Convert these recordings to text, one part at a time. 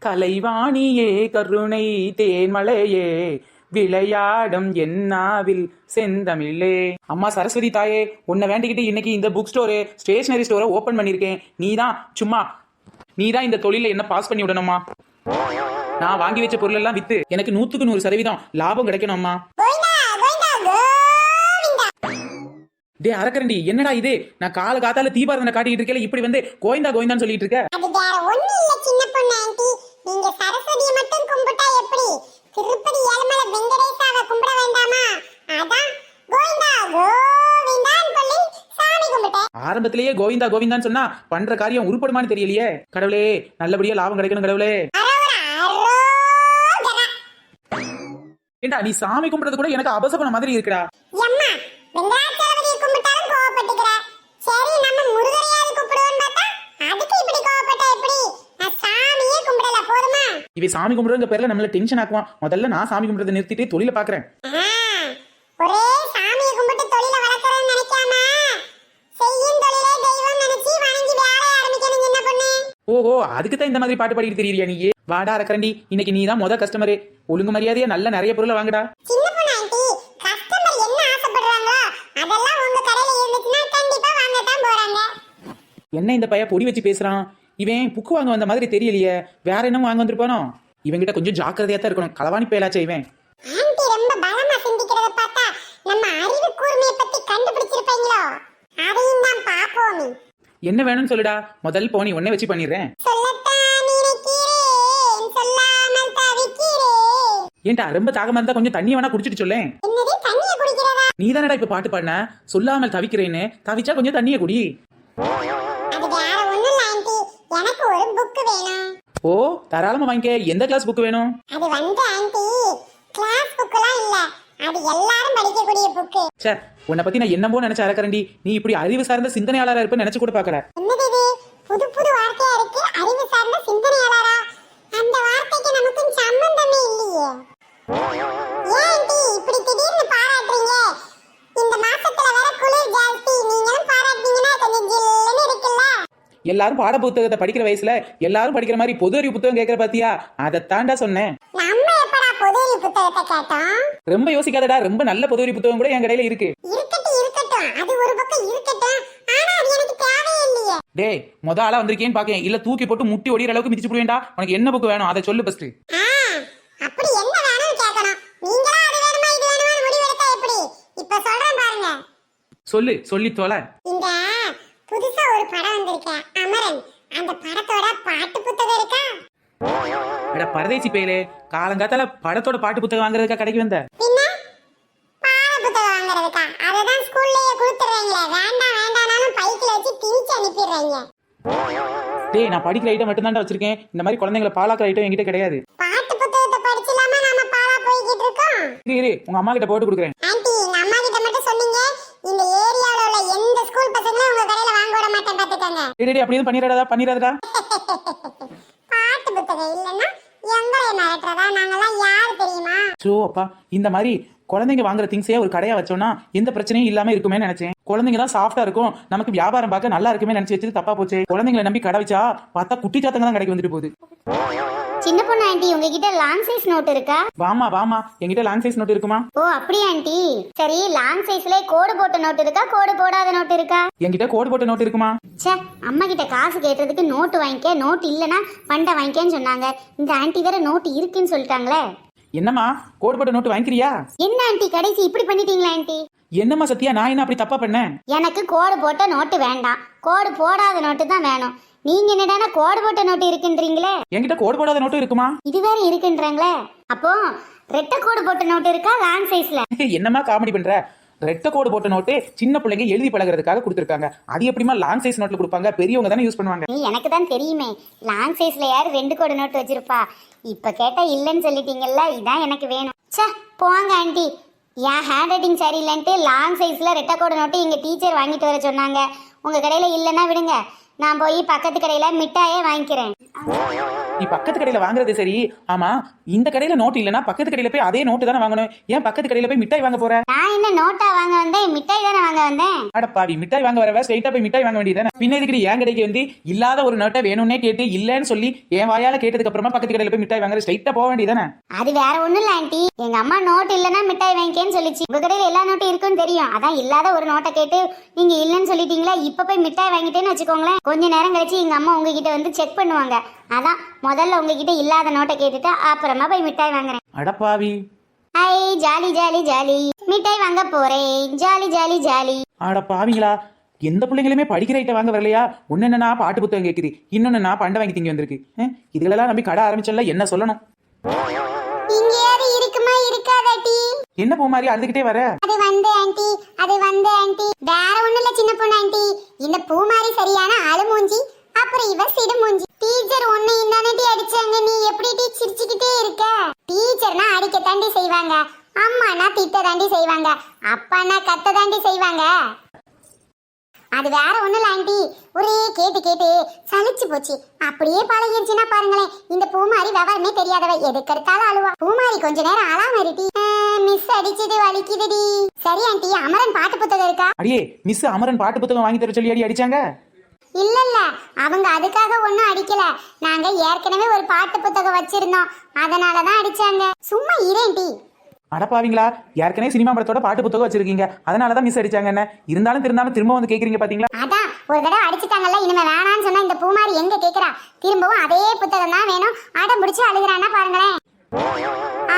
கலைவாணியே கருணை தேன்மலையே விளையாடும் என்னாவில் செந்தமிழே. அம்மா சரஸ்வதி தாயே, உன்னை வேண்டிக்கிட்டு இன்னைக்கு இந்த புக் ஸ்டோரு ஸ்டேஷனரி ஸ்டோரை ஓபன் பண்ணிருக்கேன். நீதான் இந்த தொழில என்ன பாஸ் பண்ணி விடணுமா. நான் வாங்கி வச்ச பொருள் எல்லாம் வித்து எனக்கு 100% லாபம் கிடைக்கணும்மா. டே அரக்கரண்டி, என்னடா இது? நான் காத்தால தீபாரதனை காட்டிட்டு இருக்கேன், இப்படி வந்து கோயந்தா கோயந்தான்னு சொல்லிட்டு இருக்க. அது வேற ஒண்ணு இல்ல சின்ன பொண்ணு ஆண்டி, நீங்க சரஸ்வதியை மட்டும் கும்பிட்டா எப்படி? திருப்பதி ஏழுமலை வெங்கடேசாவை கும்பிட வேண்டாமா? அதான் கோவிந்தா கோவிந்தான்னு சொல்லி சாமி கும்பிட்டேன். ஆரம்பத்திலேயே கோவிந்தா கோவிந்தான்னு சொன்னா பண்ற காரியம் உருப்படுமான்னு தெரியலையே. கடவுளே, நல்லபடியா லாபம் கிடைக்கணும் கடவுளே. ஏண்டா நீ சாமி கும்பிடுறது கூட எனக்கு அபசகுணம் மாதிரி இருக்குடா. அம்மா வெங்கடாச்சலபதியை கும்பிட்டாலும் கோவப்பட்டுக்கற. சரி நம்ம முருகரையாவது கும்பிடுவோம் பார்த்தா அதுக்கு இப்படி கோவப்பட்டா எப்படி? நான் சாமியே கும்பிடல போதுமா? இவ சாமி கும்பிடுறங்க பேர்ல நம்மள டென்ஷன் ஆக்குவான். முதல்ல நான் சாமி கும்பிடுறதை நிறுத்திட்டு தொழில பாக்குறேன். ஒரே சாமியை கும்பிட்டு தொழில வளர்க்கறேன்னு நினைக்காம செய்யும் தொழிலே தெய்வம் நினைச்சி வணங்கி வேலைய ஆரம்பிக்கணும் என்ன பண்ணு. ஓஹோ, அதுக்கு தான் இந்த மாதிரி பாட்டு பாடிட்டு தெரியுறியா நீ? வாடா அரக்கரண்டி, இன்னைக்கு நீ தான் முத கஸ்டமர். ஒழுங்கு மரியாதையா நல்ல நிறைய பொருளை வாங்குடா. சின்ன பொண்ணு ஆண்டி, கஸ்டமர் என்ன ஆசைப்படுறாங்களோ அதெல்லாம் உங்க கடையில இருந்துச்சுன்னா கண்டிப்பா வாங்க தான் போறாங்க. என்ன இந்த பைய பொடி வச்சு பேசுறான்? இவன் புக்கு வாங்க வந்த மாதிரி தெரியலையே, வேற என்ன வாங்க வந்திருப்பானோ? இவங்கிட்ட கொஞ்சம் ஜாக்கிரதையா தான் இருக்கணும். களவாணி பேலாச்சே இவன். ஆண்டி ரொம்ப பலமா சிந்திக்கிறத பார்த்தா நம்ம அறிவு கூர்மையை பத்தி கண்டுபிடிச்சிருப்பீங்களோ? அதையும் தான் பாப்போமே. என்ன வேணும்னு சொல்லுடா, முதல் போனி உன்னை வச்சு பண்ணிடுறேன். ஏன்டா ரொம்ப தாகமா இருந்தா கொஞ்சம் தண்ணி வேணா குடிச்சிட்டு சொல்லேன். நீ தானடா இப்ப பாட்டு பாடின, சொல்லாமல் தவிக்கிறேன்னு. தவிச்சா கொஞ்சம் தண்ணியை குடி. எனக்கு ஒரு புக் வேணும். ஓ, தாராளமா வாங்கிக்க. எந்த கிளாஸ் புக் வேணும்? அது வந்து ஆண்டி கிளாஸ் புக்லாம் இல்ல, அது எல்லாரும் படிக்கக்கூடிய புக். சே, உன்னை பத்தி நான் என்னமோ நினைச்ச அரக்கரண்டி, நீ இப்படி அறிவு சார்ந்த சிந்தனையாளரா இருப்ப நினைச்சு கூட பாக்கல. என்னது இது புது புது வார்த்தையா இருக்கு? அறிவு சார்ந்த சிந்தனையாளரா? அந்த வார்த்தைக்கு நமக்கு சம்பந்தமே இல்லையே. ஏன் ஆண்டி இப்படி திடீர்னு பாராட்டுறீங்க? இந்த மாசத்துல வர குளிர் ஜாஸ்தி, நீங்களும் பாராட்டுனீங்கன்னா கொஞ்சம் ஜில்லுன்னு இருக்குல்ல. எல்லாரும் பாட புத்தகத்தை படிக்கிற வயசுல எல்லாரும் படிக்கிற மாதிரி பொது அறிவு புத்தகம் கேட்கற பாத்தியா? அதை தாண்டா சொன்னேன். நம்ம எப்படா பொது அறிவு புத்தகத்தை கேட்டோம்? ரொம்ப யோசிக்காதடா, ரொம்ப நல்ல பொது அறிவு புத்தகம் கூட என் கடையில இருக்கு. இருக்கட்டும், அது ஒரு பக்கம் இருக்கட்டும். ஆனா அது எனக்கு தேவையே இல்லையே. டேய், முத ஆளா வந்திருக்கேன்னு பாக்கேன், இல்ல தூக்கி போட்டு முட்டி ஒடிற அளவுக்கு மிதிச்சு போடுவேன்டா. உனக்கு என்ன புக் வேணும் அதை சொல்லு ஃபர்ஸ்ட். அப்படி என்ன வேணும்னு கேட்கணும். நீங்களா அது வேணுமா இது வேணுமா முடிவெடுத்தா எப்படி? இப்ப சொல்றேன் பாருங்க. சொல்லி தோல. இந்த புதுசா ஒரு படம் வந்திருக்கு, அமரன். அந்த படத்தோட பாட்டு புத்தகம் இருக்கா? அட பரதேசி பேலே, காலங்காத்தால படத்தோட பாட்டு புத்தகம் வாங்குறதுக்கா கடைக்கு வந்த? பின்ன பாட புத்தகம் வாங்குறதுக்கா? அததான் ஸ்கூல்லயே கொடுத்துறீங்களே. வேண்டாம்னாலும் பைக்ல வச்சு திணிச்சு அனுப்பிடுறீங்க. டேய், நான் படிக்கிற ஐட்டம் மட்டும் தான் வச்சிருக்கேன். இந்த மாதிரி குழந்தைகளை பாலாக்குற ஐட்டம் என்கிட்ட கிடையாது. பாட்டு புத்தகத்தை படிச்சலாமா நாம பாலா போய்கிட்டு இருக்கோம்? இரு, உங்க அம்மா கிட்ட போட்டு கொடுக்குறேன். ஆண்டி, அம்மா கிட்ட மட்டும் சொன்னீங்க இந்த ஏரியால உள்ள எந்த ஸ்கூல் பசங்களும் உங்க கடையில வாங்க விட மாட்டேன் பாத்துக்கங்க. டேய், அப்படி எதுவும் பண்ணிராதடா. பாட்டு புத்தகம் இல்லன்னா எங்களை மிரட்டுறதா? நாங்கெல்லாம் யாரு தெரியுமா? சோ அப்பா, இந்த மாதிரி குழந்தைங்க வாங்குற திங்ஸே ஒரு கடையா வச்சோம்னா எந்த பிரச்சனையும் இல்லாம இருக்குமே நினைச்சேன். குழந்தைங்க தான் சாஃப்டா இருக்கும், நமக்கு வியாபாரம் பார்க்க நல்லா இருக்குமே நினைச்சு வச்சது தப்பா போச்சு. குழந்தைங்களை நம்பி கடை வச்சா பார்த்தா குட்டி சாத்தங்க தான் கடைக்கு வந்துட்டு போகுது. சின்ன பொண்ணு ஆண்டி, உங்ககிட்ட லாங் சைஸ் நோட் இருக்கா? வாமா, என்கிட்ட லாங் சைஸ் நோட் இருக்குமா? ஓ அப்படியே ஆண்டி. சரி, லாங் சைஸ்ல கோடு போட்ட நோட் இருக்கா, கோடு போடாத நோட் இருக்கா? என்கிட்ட கோடு போட்ட நோட் இருக்குமா? ச்சே, அம்மா கிட்ட காசு கேட்டதுக்கு நோட் வாங்கிக்க, நோட் இல்லனா பண்டை வாங்கிக்கன்னு சொன்னாங்க. இந்த ஆண்டி வேற நோட் இருக்குன்னு சொல்லிட்டாங்களே. என்னம்மா, கோடு போட்ட நோட் வாங்கிக்கிறியா? என்ன ஆண்டி கடைசி இப்படி பண்ணிட்டீங்களா ஆண்டி? என்னம்மா சத்யா, நான் என்ன அப்படி தப்பா பண்ணேன்? எனக்கு கோடு போட்ட நோட்டு வேண்டாம், கோடு போடாத நோட்டு தான் வேணும். நீங்க என்னடா கோடு போட்ட நோட்டு இருக்குன்றீங்களே? என்கிட்ட கோடு போடாத நோட்டு இருக்குமா? இது வேற இருக்குன்றீங்களே. அப்போ ரெட்டை கோடு போட்ட நோட்டு இருக்கா லாங் சைஸ்ல? என்னம்மா காமெடி பண்ற? ரெட்டை கோடு போட்ட நோட்டு சின்ன பிள்ளைங்க எழுதி பழகிறதுக்காக கொடுத்துருக்காங்க. அது எப்படிமா லாங் சைஸ் நோட்ல கொடுப்பாங்க? பெரியவங்க தானே யூஸ் பண்ணுவாங்க. எனக்கு தான் தெரியுமே, லாங் சைஸ்ல யார் 2 கோடு நோட்டு வச்சிருப்பா? இப்ப கேட்டா இல்லன்னு சொல்லிட்டீங்கல்ல, இதான் எனக்கு வேணும். ச்சே போங்க ஆண்டி, என் ஹேண்ட் ரைட்டிங் சரியில்லைன்ட்டு லாங் சைஸ்ல ரெட்டை கோடு நோட்டு எங்க டீச்சர் வாங்கிட்டு வர சொன்னாங்க. உங்க கடையில இல்லைன்னா விடுங்க, நான் போய் பக்கத்து கடையில மிட்டாயே வாங்கிக்கிறேன். நீ பக்கத்து கடையில வாங்குறது சரி. ஆமா, இந்த கடையில நோட்டு இல்லனா பக்கத்து கடையில போய் அதே நோட்டு தானே வாங்கணும். ஏன் பக்கத்து கடையில போய் மிட்டாய் வாங்க போற? நான் என்ன நோட்டா வாங்க வந்தேன், மிட்டாய் தானே வாங்க வந்தேன். அட பாவி, மிட்டாய் வாங்க வரவ ஸ்ட்ரைட்டா போய் மிட்டாய் வாங்க வேண்டியதானே. பின்ன இதுக்கு என் கடைக்கு வந்து இல்லாத ஒரு நோட்டை வேணும்னே கேட்டு இல்லன்னு சொல்லி என் வாயால கேட்டதுக்கு அப்புறமா பக்கத்து கடையில போய் மிட்டாய் வாங்குற ஸ்ட்ரைட்டா போக வேண்டியதானே. அது வேற ஒண்ணும் இல்ல ஆண்டி, எங்க அம்மா நோட் இல்லனா மிட்டாய் வாங்கிக்கேன்னு சொல்லிச்சு. உங்க கடையில எல்லா நோட்டும் இருக்குன்னு தெரியும், அதான் இல்லாத ஒரு நோட்டை கேட்டு நீங்க இல்லன்னு சொல்லிட்டீங்களா, இப்ப போய் மிட்டாய் வாங்கிட்டேன்னு வச்சுக்கோங்களேன். கொஞ்ச நேரம் கழிச்சு எங்க அம்மா உங்ககிட்ட வந்து செக் பண்ணுவாங்க. அதான் முதல்ல உங்ககிட்ட இல்லாத நோட்டை கேட்டுட்டு அப்புறமா போய் மிட்டாய் வாங்குறேன். அட பாவி. ஐ ஜாலி ஜாலி ஜாலி, மிட்டாய் வாங்க போறேன், ஜாலி ஜாலி ஜாலி. அட பாவிங்களா, எந்த பிள்ளைங்களுமே படிக்கிற ஐட்டம் வாங்க வரலையா? ஒன்னு என்னன்னா பாட்டு புத்தகம் கேக்குது, இன்னொன்னு நான் பண்டை வாங்கி திங்க வந்திருக்கு. இதுகளெல்லாம் நம்பி கடை ஆரம்பிச்சல என்ன சொல்லணும்? இங்கேயாவது இருக்குமா இருக்காதாட்டி? என்ன பூ மாதிரி அழுதுகிட்டே வர? அது வந்து ஆண்டி, அது வந்து ஆண்டி, வேற ஒண்ணும் இல்ல சின்ன பொண்ணு ஆண்டி. இந்த பூ மாதிரி சரியான அழுமூஞ்சி, அப்புறம் இவ சிடுமூஞ்சி. டீச்சர் ஒண்ணு இந்தானடி அடிச்சாங்க, நீ எப்படி டீ சிரிச்சுக்கிட்டே இருக்க? டீச்சர்னா அடிக்க தாண்டி செய்வாங்க, அம்மானா திட்ட தாண்டி செய்வாங்க, அப்பானா கத்த தாண்டி செய்வாங்க. அது வேற ஒண்ணும் இல்ல ஆண்டி, ஒரே கேட்டு கேட்டு சலிச்சு போச்சு. அப்படியே பழகிருச்சுன்னா பாருங்களேன், இந்த பூமாரி விவரமே தெரியாதவ எதுக்கெடுத்தாலும் அழுவா. பூமாரி கொஞ்ச நேரம் அழாம இருட்டி. மிஸ் அடிச்சது வலிக்குதுடி. சரி ஆண்டி, அமரன் பாட்டு புத்தகம் இருக்கா? அடியே, மிஸ் அமரன் பாட்டு புத்தகம் வாங்கி தர சொல்லி அடி அடிச்சாங்க? இல்ல இல்ல, அவங்க அதுக்காக ஒண்ணும் அடிக்கல. நாங்க ஏற்கனவே ஒரு பாட்டு புத்தகம் வச்சிருந்தோம், அதனாலதான் அடிச்சாங்க. சும்மா இரேண்டி. அடப்பாவீங்களா, ஏற்கனவே சினிமா படத்தோட பாட்டு புத்தகம் வச்சிருக்கீங்க, அதனாலதான் மிஸ் அடிச்சாங்க. என்ன இருந்தாலும் திரும்ப வந்து கேக்குறீங்க பாத்தீங்களா? அதான் ஒரு தடவை அடிச்சுட்டாங்கல்ல, இனிமே வேணான்னு சொன்னா இந்த பூமாரி எங்க கேக்குறா? திரும்பவும் அதே புத்தகம் தான் வேணும், அடம் பிடிச்சு அழுகுறான்னா பாருங்களேன்.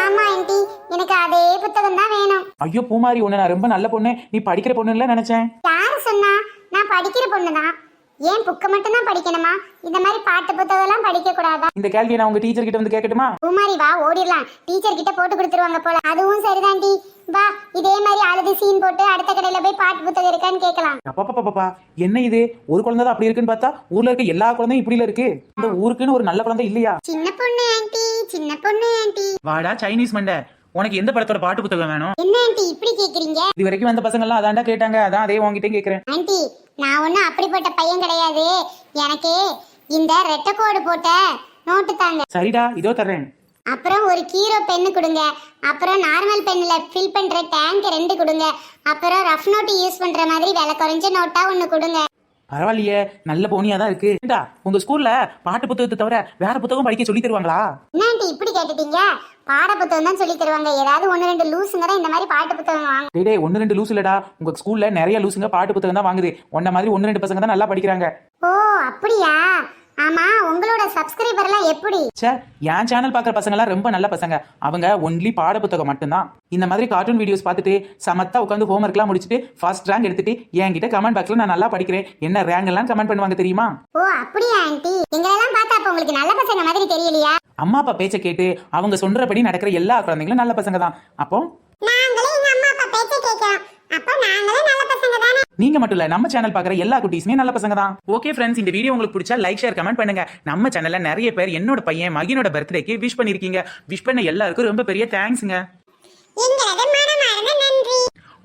ஆமா ஆண்டி, எனக்கு அதே புத்தகம் தான் வேணும். ஐயோ பூமாரி, உன்னை நான் ரொம்ப நல்ல பொண்ணு, நீ படிக்கிற பொண்ணு இல்ல நினைச்சேன். யாரு சொன்னா? நான் படிக்கிற பொண்ணுதான். ஏன் புக்க மட்டும் தான் படிக்கணுமா? இந்த மாதிரி பாட்டு புத்தகம் எல்லாம் படிக்க கூடாதா? இந்த கேள்வியை நான் உங்க டீச்சர் கிட்ட வந்து கேட்கட்டுமா? பூமாரி வா, ஓடிடலாம். டீச்சர் கிட்ட போட்டு கொடுத்துருவாங்க போல. அதுவும் சரிதான் டி, வா இதே மாதிரி அழுது சீன் போட்டு அடுத்த கடையில போய் பாட்டு புத்தகம் இருக்கான்னு கேட்கலாம். அப்பா, என்ன இது? ஒரு குழந்தை தான் அப்படி இருக்குன்னு பார்த்தா ஊர்ல இருக்க எல்லா குழந்தையும் இப்படில இருக்கு. இந்த ஊருக்குன்னு ஒரு நல்ல குழந்தை இல்லையா? சின்ன பொண்ணு ஆண்டி, சின்ன பொண்ணு ஆண்டி. வாடா சைனீஸ் மண்டை, உனக்கு எந்த படத்தோட பாட்டு புத்தகம் வேணும்? என்ன ஆண்டி இப்படி கேக்குறீங்க? இது வரைக்கும் வந்த பசங்க எல்லாம் அதான்டா கேட்டாங்க, அதான் அதே உங்ககிட்ட கேக்குறேன். ஆண்டி, நான் ஒன்னும் அப்படிப்பட்ட பையன் கிடையாது. எனக்கு இந்த ரெட்டை கோடு போட்ட நோட்டு தாங்க. சரிடா, இதோ தர்றேன். அப்புறம் ஒரு கீரோ பென்னு கொடுங்க. அப்புறம் நார்மல் பென்ல ஃபில் பண்ற டேங்க் 2 கொடுங்க. அப்புறம் ரஃப் நோட் யூஸ் பண்ற மாதிரி விலை குறைஞ்ச நோட்டா 1 கொடுங்க. பரவாயில்லையே, நல்ல போனியா தான் இருக்கு. உங்க ஸ்கூல்ல பாட்டு புத்தகத்தை தவிர வேற புத்தகம் படிக்க சொல்லி தருவாங்களா? என்ன ஆண்டி இப்படி கேட்டுட்டீங்க? பாட புத்தகம் தான் சொல்லி தருவாங்க. ஏதாவது 1-2 லூசுங்க தான் இந்த மாதிரி பாட்டு புத்தகம் வாங்க. டேய் 1-2 லூசு இல்லடா, உங்க ஸ்கூல்ல நிறைய லூசுங்க பாட்டு புத்தகம் தான் வாங்குது. உன்ன மாதிரி 1-2 பசங்க தான் நல்லா படிக்கிறாங்க. ஓ அப்படியா? ஆமா, உங்களோட சப்ஸ்கிரைபர் எல்லாம் எப்படி? சே, என் சேனல் பாக்குற பசங்க எல்லாம் ரொம்ப நல்ல பசங்க. அவங்க ஒன்லி பாட புத்தகம் மட்டும்தான். இந்த மாதிரி கார்ட்டூன் வீடியோஸ் பார்த்துட்டு சமத்தா உட்காந்து ஹோம்ஒர்க் எல்லாம் முடிச்சுட்டு ஃபர்ஸ்ட் ரேங்க் எடுத்துட்டு என்கிட்ட கமெண்ட் பாக்ஸ்ல நான் நல்லா படிக்கிறேன், என்ன ரேங்க் எல்லாம் கமெண்ட் பண்ணுவாங்க தெரியுமா? ஓ அப்படியா ஆண்டி? எங்களெல்லாம் பார்த்தா அப்ப உங்களுக்கு நல்ல பசங்க மாதிரி தெரியலையா? அம்மா அப்பா பேச்ச கேட்டு அவங்க சொல்றபடி நடக்கிற எல்லா குழந்தைங்களும் நல்ல பசங்க தான். அப்போ நாங்களே எங்க அம்மா அப்பா பேச்ச கேட்கிறோம், அப்ப நாங்களே நல்ல பசங்க தானே? நீங்க மட்டும் இல்ல, நம்ம சேனல் பாக்குற எல்லா குட்டீஸுமே நல்ல பசங்க தான். ஓகே ஃப்ரெண்ட்ஸ், இந்த வீடியோ உங்களுக்கு பிடிச்சா லைக் ஷேர் கமெண்ட் பண்ணுங்க. நம்ம சேனல்ல நிறைய பேர் என்னோட பையன் மகினோட பர்த்டேக்கு விஷ் பண்ணிருக்கீங்க. விஷ் பண்ண எல்லாருக்கும் ரொம்ப பெரிய தேங்க்ஸ்ங்க. எங்களது மனமார்ந்த நன்றி.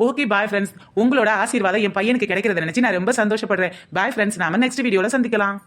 ஓகே பாய் ஃப்ரெண்ட்ஸ், உங்களோட ஆசீர்வாதம் என் பையனுக்கு கிடைக்கிறத நினைச்சு நான் ரொம்ப சந்தோஷப்படுறேன். பாய் ஃப்ரெண்ட்ஸ், நாம நெக்ஸ்ட் வீடியோல சந்திக்கலாம்.